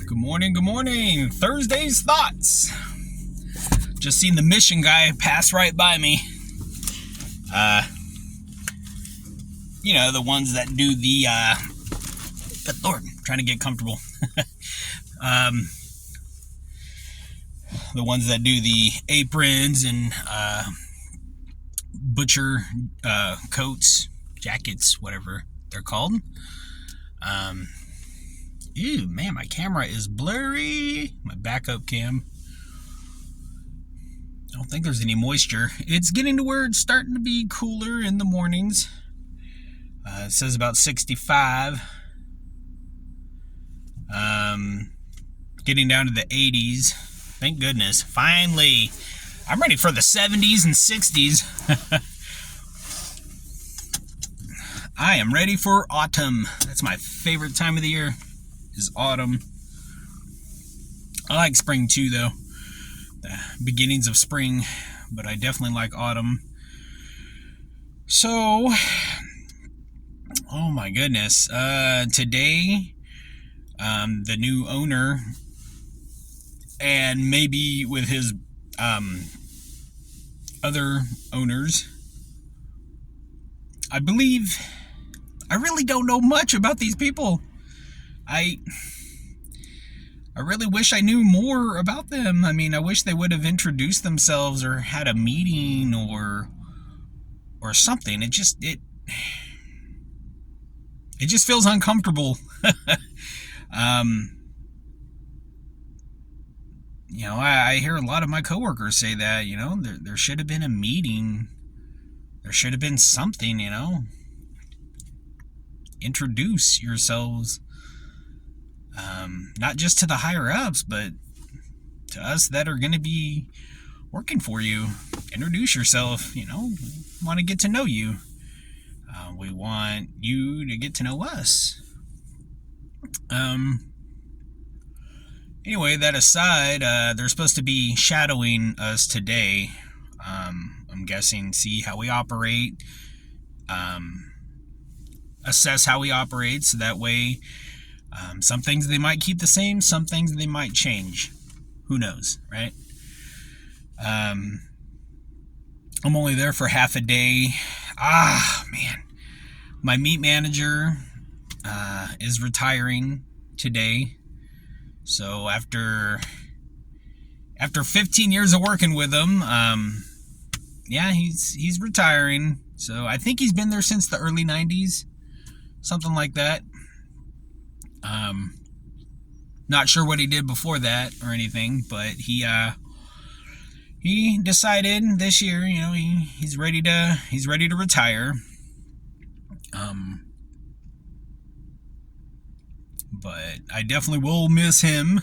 Good morning, good morning. Thursday's thoughts. Just seen the mission guy pass right by me. The ones that do the, good Lord, trying to get comfortable. The ones that do the aprons and, butcher, coats, jackets, whatever they're called. Ew, man, my camera is blurry. My backup cam. I don't think there's any moisture. It's getting to where it's starting to be cooler in the mornings. It says about 65. Getting down to the 80s. Thank goodness. Finally. I'm ready for the 70s and 60s. I am ready for autumn. That's my favorite time of the year, is autumn. I like spring too, though. The beginnings of spring, but I definitely like autumn. So, oh my goodness. Today, the new owner, and maybe with his other owners, I believe, I really don't know much about these people. I really wish I knew more about them. I mean, I wish they would have introduced themselves or had a meeting or something. It just feels uncomfortable. I hear a lot of my coworkers say that, there should have been a meeting. There should have been something, Introduce yourselves. Not just to the higher ups, but to us that are going to be working for you. Introduce yourself, want to get to know you. We want you to get to know us. Anyway, that aside, they're supposed to be shadowing us today. I'm guessing, see how we operate, assess how we operate, so that way some things they might keep the same, some things they might change. Who knows, right? I'm only there for half a day. Man. My meat manager is retiring today. So after 15 years of working with him, he's retiring. So I think he's been there since the early 90s, something like that. Not sure what he did before that or anything, but he decided this year, he's ready to retire. But I definitely will miss him.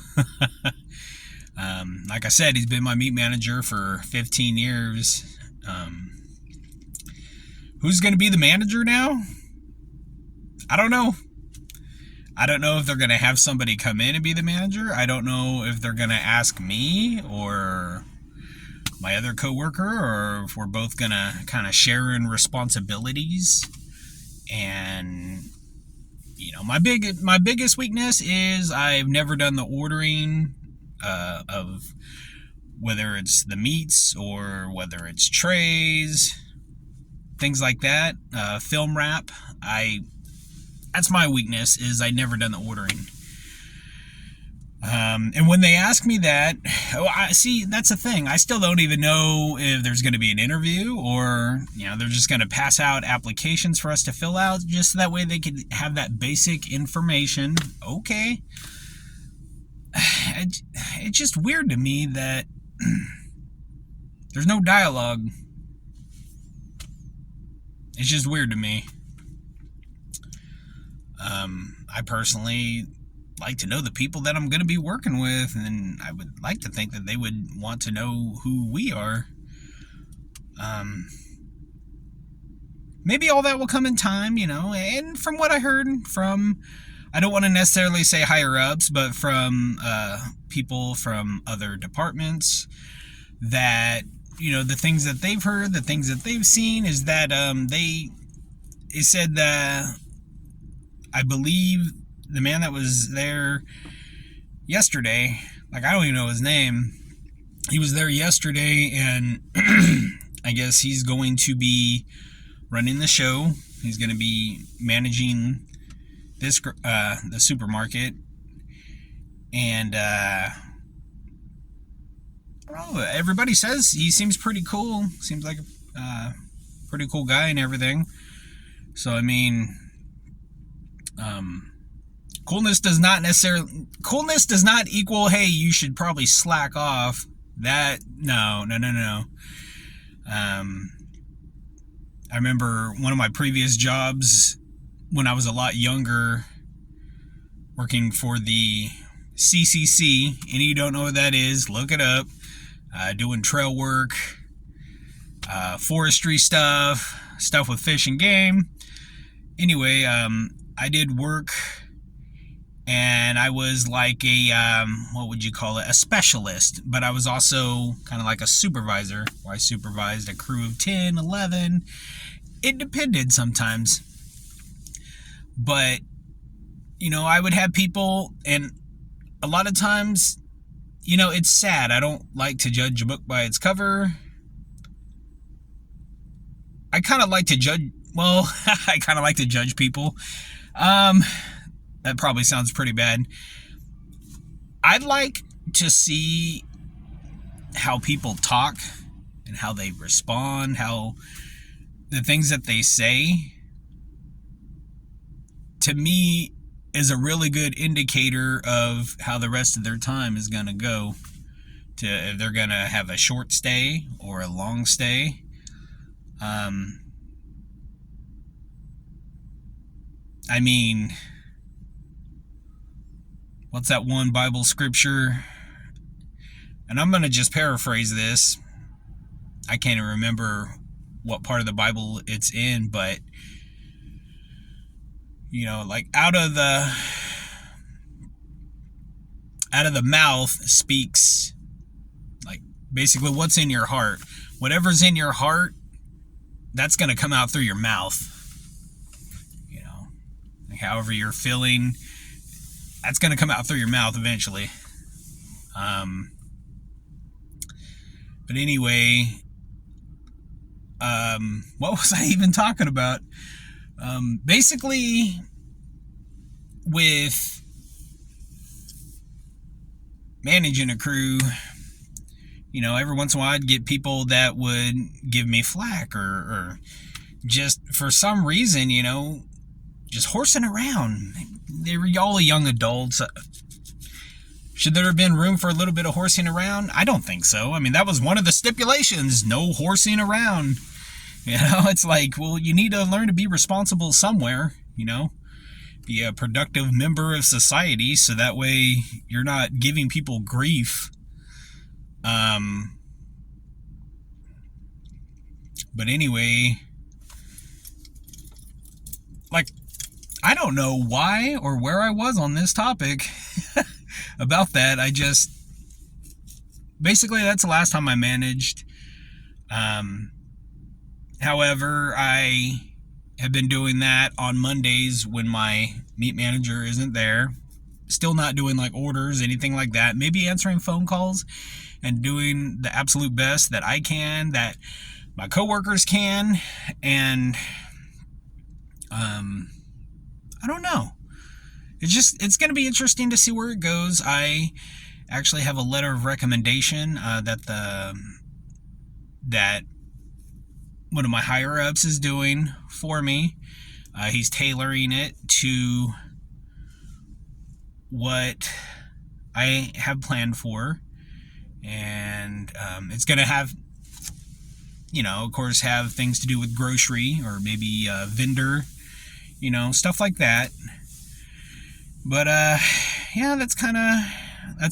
Like I said, he's been my meat manager for 15 years. Who's going to be the manager now? I don't know. I don't know if they're going to have somebody come in and be the manager. I don't know if they're going to ask me or my other coworker, or if we're both going to kind of share in responsibilities. And my biggest weakness is I've never done the ordering of whether it's the meats or whether it's trays, things like that. Film wrap. That's my weakness, is I never done the ordering. And when they ask me that, that's the thing. I still don't even know if there's going to be an interview, or, they're just going to pass out applications for us to fill out, just so that way they could have that basic information. Okay. It's just weird to me that there's no dialogue. It's just weird to me. I personally like to know the people that I'm going to be working with, and I would like to think that they would want to know who we are. Maybe all that will come in time, and from what I heard from, I don't want to necessarily say higher ups, but from people from other departments, that, the things that they've heard, the things that they've seen, is that they said that, I believe the man that was there yesterday. Like, I don't even know his name. He was there yesterday, and I guess he's going to be running the show. He's going to be managing this the supermarket, and I don't know, everybody says he seems pretty cool. Seems like a pretty cool guy and everything. So I mean, coolness does not equal, hey, you should probably slack off. That no. I remember one of my previous jobs when I was a lot younger, working for the CCC. Any of you don't know what that is, look it up. Doing trail work, forestry stuff with fish and game. Anyway, I did work, and I was like a, what would you call it, a specialist, but I was also kind of like a supervisor, where I supervised a crew of 10, 11. It depended sometimes. But, you know, I would have people, and a lot of times, you know, it's sad. I don't like to judge a book by its cover. I kind of like to judge, well, I kind of like to judge people. That probably sounds pretty bad. I'd like to see how people talk and how they respond, how the things that they say, to me, is a really good indicator of how the rest of their time is going to go. To if they're going to have a short stay or a long stay. I mean, what's that one Bible scripture? And I'm going to just paraphrase this. I can't even remember what part of the Bible it's in, but, you know, like out of the mouth speaks, like, basically what's in your heart. Whatever's in your heart, that's going to come out through your mouth. You know, like however you're feeling, that's going to come out through your mouth eventually. But anyway, what was I even talking about? Basically, with managing a crew, you know, every once in a while I'd get people that would give me flack, or just for some reason, you know, just horsing around. They were all young adults. Should there have been room for a little bit of horsing around? I don't think so. I mean, that was one of the stipulations, no horsing around. You know, it's like, well, you need to learn to be responsible somewhere, you know, be a productive member of society, so that way you're not giving people grief. But anyway, like, I don't know why or where I was on this topic about that. I just, basically, that's the last time I managed. However, I have been doing that on Mondays when my meat manager isn't there. Still not doing like orders, anything like that. Maybe answering phone calls and doing the absolute best that I can, that my coworkers can, and I don't know. It's going to be interesting to see where it goes. I actually have a letter of recommendation that one of my higher ups is doing for me. He's tailoring it to what I have planned for, and it's going to have, you know, of course, have things to do with grocery or maybe vendor, you know, stuff like that. But yeah, that's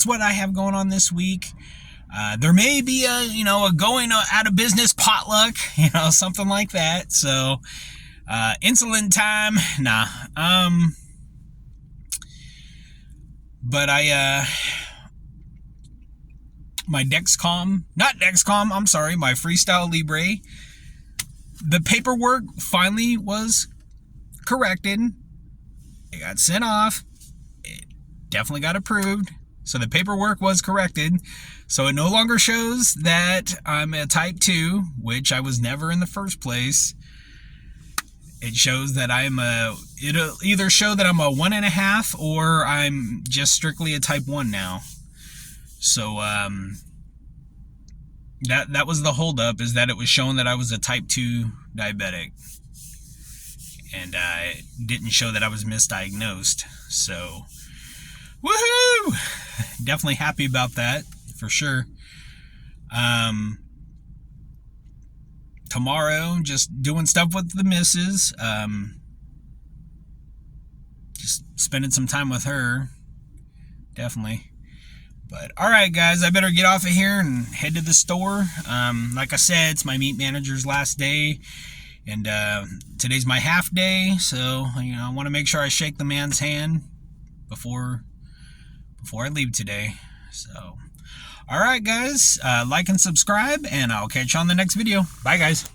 what I have going on this week. There may be a going out of business potluck, you know, something like that. So insulin time, nah. But my my Freestyle Libre, the paperwork finally was corrected. It got sent off. It definitely got approved. So the paperwork was corrected. So it no longer shows that I'm a type 2, which I was never in the first place. It shows that it'll either show that I'm a 1.5 or I'm just strictly a type 1 now. So that was the holdup, is that it was showing that I was a type 2 diabetic. And it didn't show that I was misdiagnosed. So, woohoo! Definitely happy about that, for sure. Tomorrow, just doing stuff with the missus. Just spending some time with her. Definitely. But, alright guys, I better get off of here and head to the store. Like I said, it's my meat manager's last day. And today's my half day, so I want to make sure I shake the man's hand before I leave today. So, alright guys, like and subscribe, and I'll catch you on the next video. Bye guys.